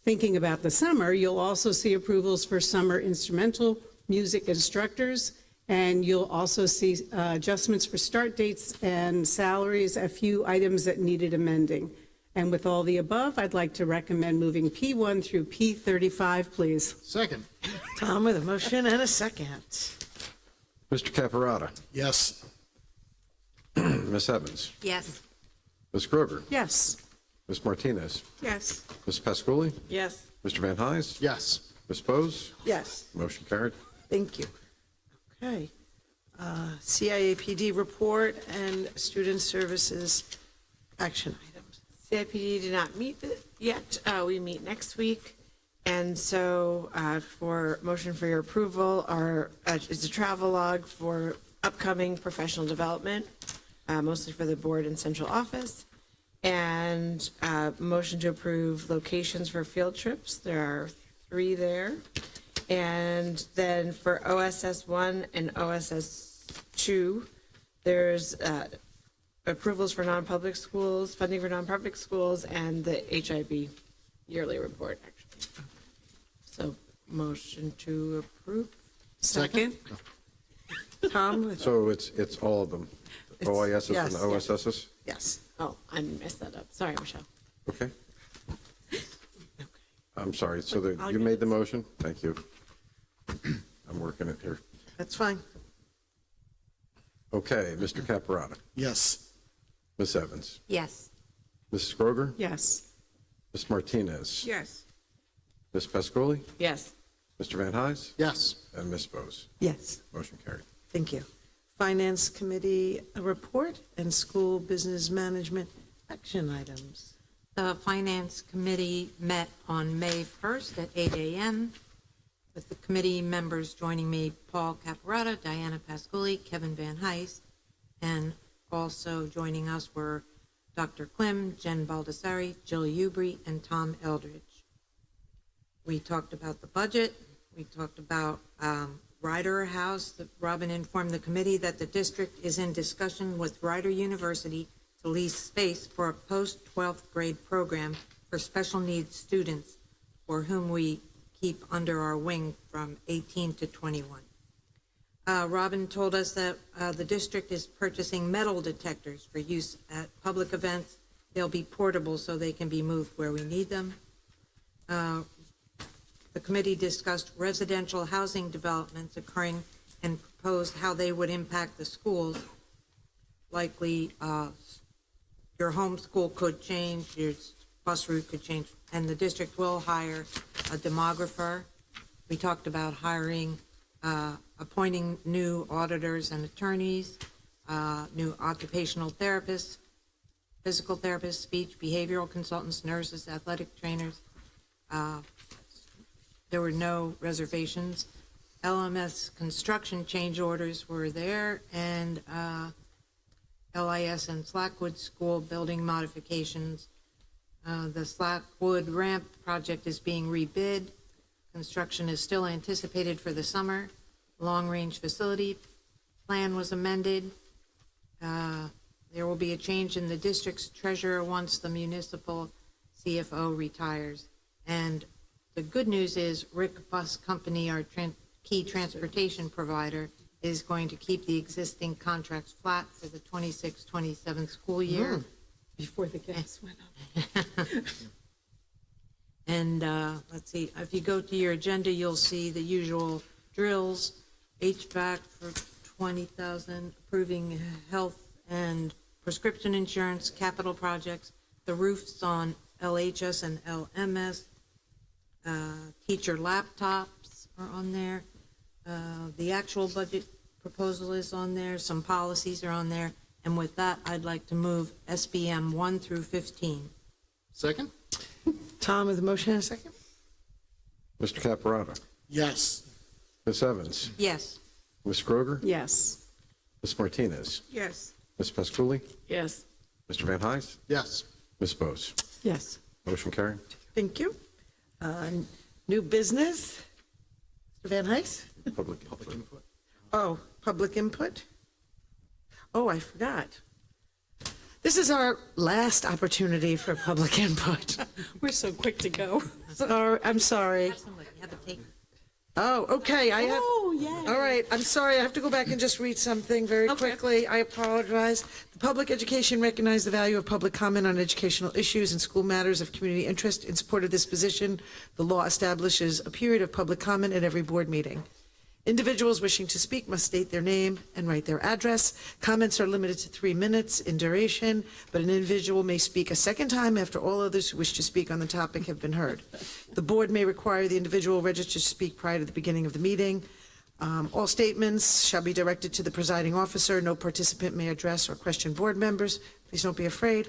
Thinking about the summer, you'll also see approvals for summer instrumental music instructors, and you'll also see adjustments for start dates and salaries, a few items that needed amending. And with all the above, I'd like to recommend moving P1 through P35, please. Second. Tom with a motion and a second. Mr. Caparata, Yes. Ms. Evans, Yes. Ms. Grover, Yes. Ms. Martinez, Yes. Ms. Pasculi, Yes. Mr. Van Hise, Yes. Ms. Bose, Yes. motion carried. Thank you. Okay. CIAPD report and student services action items. CIPD did not meet yet. We meet next week. And so for motion for your approval is a travel log for upcoming professional development, mostly for the board and central office. And motion to approve locations for field trips. There are 3 there. And then for OSS 1 and OSS 2, there's approvals for non-public schools, funding for non-public schools, and the HIB yearly report, actually. So motion to approve? Second? Tom? So it's all of them, OISs and yes, yes. OSSs? Yes. Oh, I messed that up. Sorry, Michelle. Okay. I'm sorry, so you made the motion? Thank you. I'm working it here. That's fine. Okay, Mr. Caparata, Yes. Ms. Evans, Yes. Mrs. Groger, Yes. Ms. Martinez, Yes. Ms. Pascoli, Yes. Mr. Van Hise, Yes. and Ms. Bose. Yes. Motion carried. Thank you. Finance Committee report and school business management action items. The Finance Committee met on May 1st at 8 a.m. with the committee members joining me, Paul Caparata, Diana Pascoli, Kevin Van Hise, and also joining us were Dr. Klim, Jen Baldessari, Jill Ubry, and Tom Eldridge. We talked about the budget. We talked about Rider House. Robin informed the committee that the district is in discussion with Rider University to lease space for a post-12th grade program for special needs students for whom we keep under our wing from 18 to 21. Robin told us that the district is purchasing metal detectors for use at public events. They'll be portable so they can be moved where we need them. The committee discussed residential housing developments occurring and proposed how they would impact the schools. Likely, your home school could change, your bus route could change, and the district will hire a demographer. We talked about appointing new auditors and attorneys, new occupational therapists, physical therapists, speech, behavioral consultants, nurses, athletic trainers. There were no reservations. LMS construction change orders were there, and LIS and Slackwood School building modifications. The Slackwood ramp project is being rebid. Construction is still anticipated for the summer. Long-range facility plan was amended. There will be a change in the district's treasurer once the municipal CFO retires. And the good news is Rick Bus Company, our key transportation provider, is going to keep the existing contracts flat for the 26-27 school year. Before the gas went up. And let's see, if you go to your agenda, you'll see the usual drills, HVAC for 20,000, approving health and prescription insurance, capital projects, the roofs on LHS and LMS, teacher laptops are on there. The actual budget proposal is on there, some policies are on there, and with that, I'd like to move SBM 1 through 15. Second? Tom, with a motion and a second? Mr. Caparata, Yes. Ms. Evans, Yes. Ms. Groger, Yes. Ms. Martinez, Yes. Ms. Pasculi, Yes. Mr. Van Hise, Yes. Ms. Bose. Yes. Motion carried. Thank you. New business? Mr. Van Hise? Public input. Oh, public input? Oh, I forgot. This is our last opportunity for public input. We're so quick to go. I'm sorry. Somebody have a take. Oh, okay, I have, Oh, yeah. all right, I'm sorry, I have to go back and just read something very quickly. I apologize. The public education recognized the value of public comment on educational issues and school matters of community interest. In support of this position, the law establishes a period of public comment at every board meeting. Individuals wishing to speak must state their name and write their address. Comments are limited to 3 minutes in duration, but an individual may speak a second time after all others who wish to speak on the topic have been heard. The board may require the individual register to speak prior to the beginning of the meeting. All statements shall be directed to the presiding officer. No participant may address or question board members. Please don't be afraid.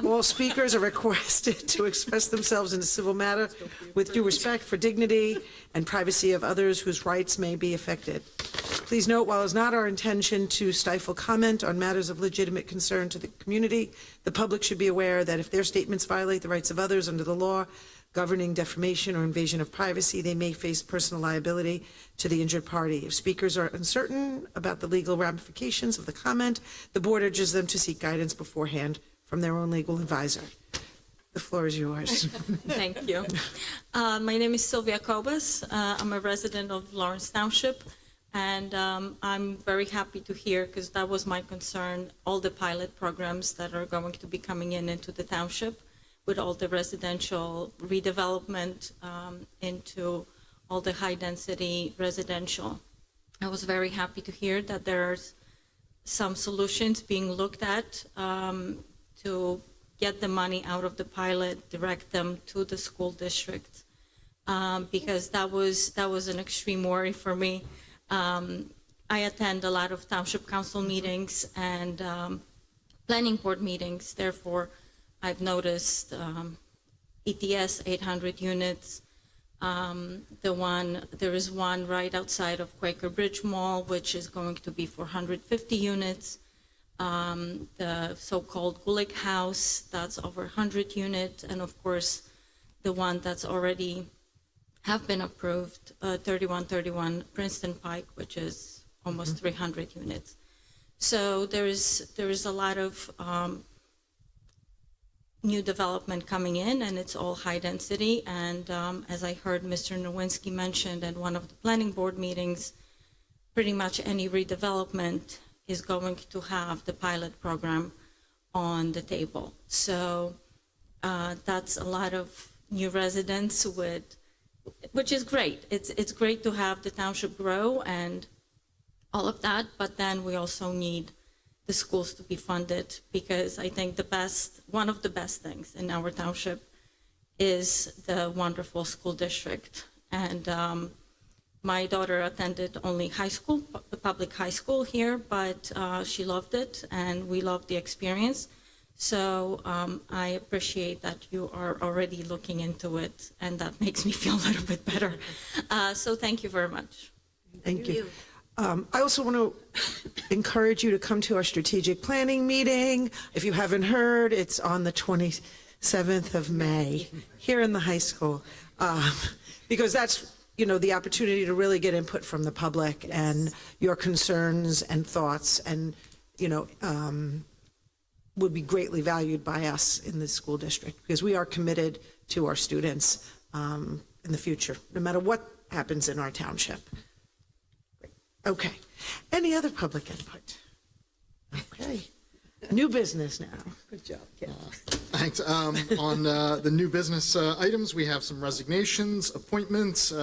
All speakers are requested to express themselves in a civil manner with due respect for dignity and privacy of others whose rights may be affected. Please note, while it's not our intention to stifle comment on matters of legitimate concern to the community, the public should be aware that if their statements violate the rights of others under the law governing defamation or invasion of privacy, they may face personal liability to the injured party. If speakers are uncertain about the legal ramifications of the comment, the board urges them to seek guidance beforehand from their own legal advisor. The floor is yours. Thank you. My name is Sylvia Cobas. I'm a resident of Lawrence Township, and I'm very happy to hear, because that was my concern, all the pilot programs that are going to be coming into the township with all the residential redevelopment into all the high-density residential. I was very happy to hear that there's some solutions being looked at to get the money out of the pilot, direct them to the school district, because that was an extreme worry for me. I attend a lot of township council meetings and planning board meetings. Therefore, I've noticed ETS 800 units. There is one right outside of Quaker Bridge Mall, which is going to be 450 units. The so-called Gulick House, that's over 100 units, and of course, the one that's already have been approved, 3131 Princeton Pike, which is almost 300 units. So there is a lot of new development coming in, and it's all high density. And as I heard Mr. Nowinski mentioned at one of the planning board meetings, pretty much any redevelopment is going to have the pilot program on the table. So that's a lot of new residents which is great. It's great to have the township grow and all of that, but then we also need the schools to be funded, because I think one of the best things in our township is the wonderful school district. And my daughter attended only high school, the public high school here, but she loved it, and we loved the experience. So I appreciate that you are already looking into it, and that makes me feel a little bit better. So thank you very much. Thank you. I also want to encourage you to come to our strategic planning meeting. If you haven't heard, it's on the 27th of May here in the high school, because that's, the opportunity to really get input from the public and your concerns and thoughts, and, would be greatly valued by us in the school district, because we are committed to our students in the future, no matter what happens in our township. Okay. Any other public input? Okay. New business now. Good job, Ken. Thanks. On the new business items, we have some resignations, appointments,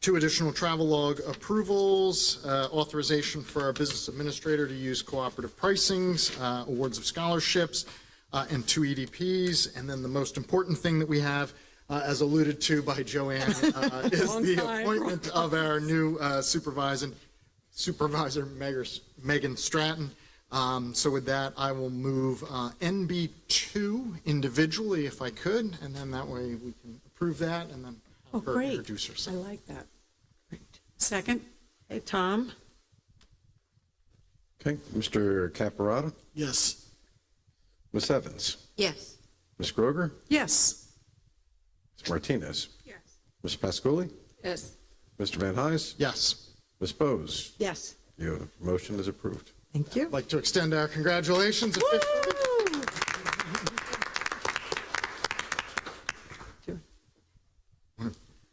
2 additional travel log approvals, authorization for our business administrator to use cooperative pricings, awards of scholarships, and 2 EDPs. And then the most important thing that we have, as alluded to by Joanne, is the appointment of our new supervisor, Megan Stratton. So with that, I will move NB2 individually, if I could, and then that way we can approve that and then have her Great. introduce I herself. like that. Great. Second? Hey, Tom? Okay, Mr. Caparata, Yes. Ms. Evans, Yes. Ms. Groger, Yes. Ms. Martinez, Yes. Ms. Pasculi, Yes. Mr. Van Hise, Yes. Ms. Bose. Yes. Your motion is approved. Thank you. I'd like to extend our congratulations officially.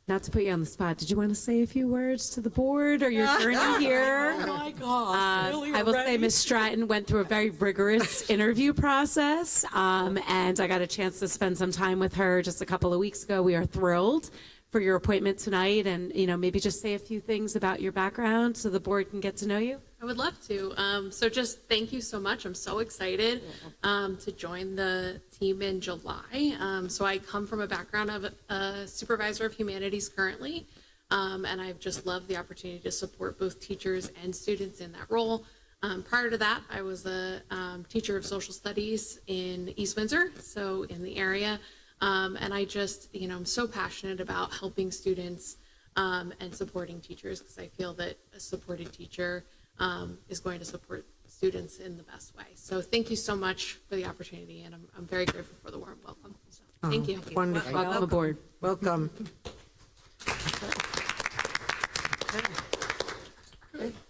Not to put you on the spot, did you want to say a few words to the board or your journey here? Oh, my gosh. Really I will say already? Ms. Stratton went through a very rigorous interview process, and I got a chance to spend some time with her just a couple of weeks ago. We are thrilled for your appointment tonight, and maybe just say a few things about your background so the board can get to know you. I would love to. So just thank you so much. I'm so excited to join the team in July. So I come from a background of a supervisor of humanities currently, and I've just loved the opportunity to support both teachers and students in that role. Prior to that, I was a teacher of social studies in East Windsor, so in the area. And I just, I'm so passionate about helping students and supporting teachers, because I feel that a supported teacher is going to support students in the best way. So thank you so much for the opportunity, and I'm very grateful for the warm welcome. So, thank you. Wonderful. Welcome aboard. Welcome.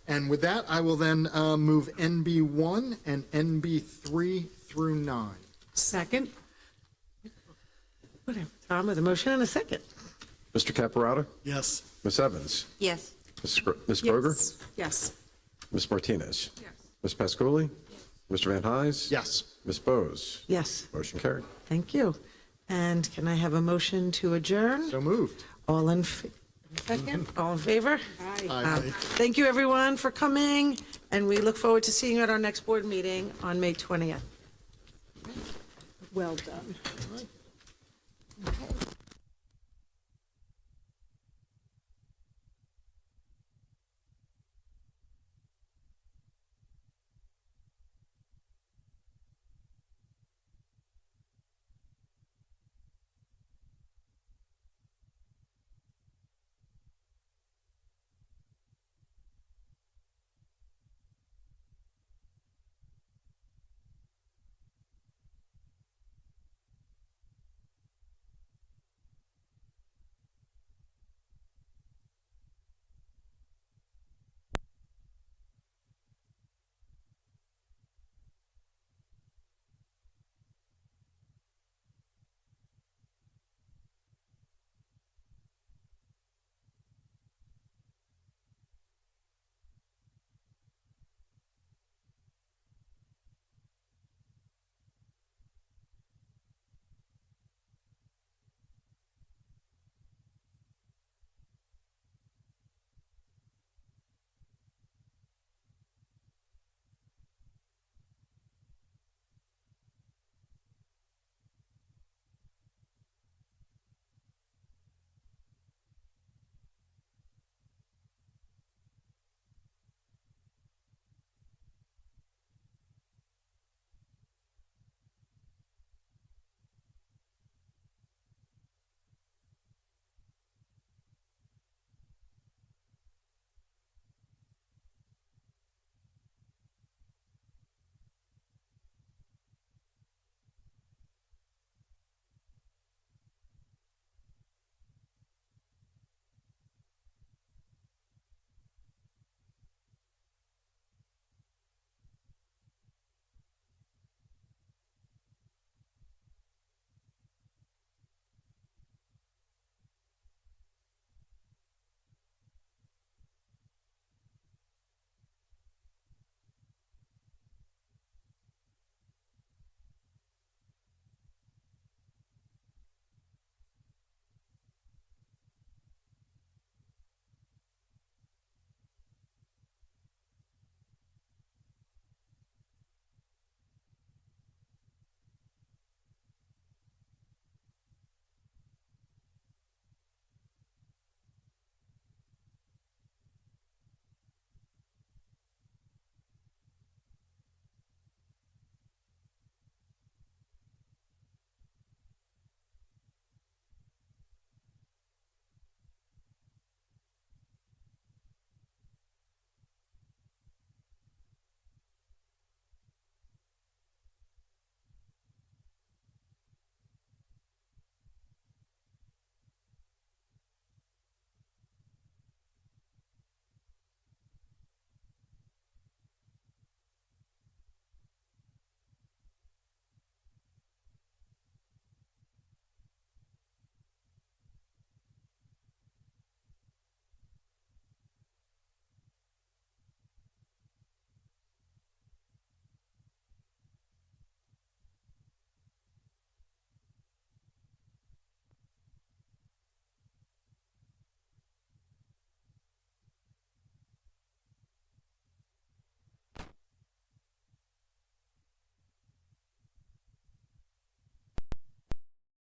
And with that, I will then move NB1 and NB3 through 9. Second? Whatever. Tom, with a motion and a second. Mr. Caparata? Yes. Ms. Evans? Yes. Ms. Kroger? Yes. Ms. Martinez? Ms. Pasculi? Mr. Van Hise? Yes. Ms. Bose? Yes, Motion carried. thank you. And can I have a motion to adjourn? So moved. All in, second, all in favor? Aye. Thank you, everyone, for coming, and we look forward to seeing you at our next board meeting on May 20th. Well done.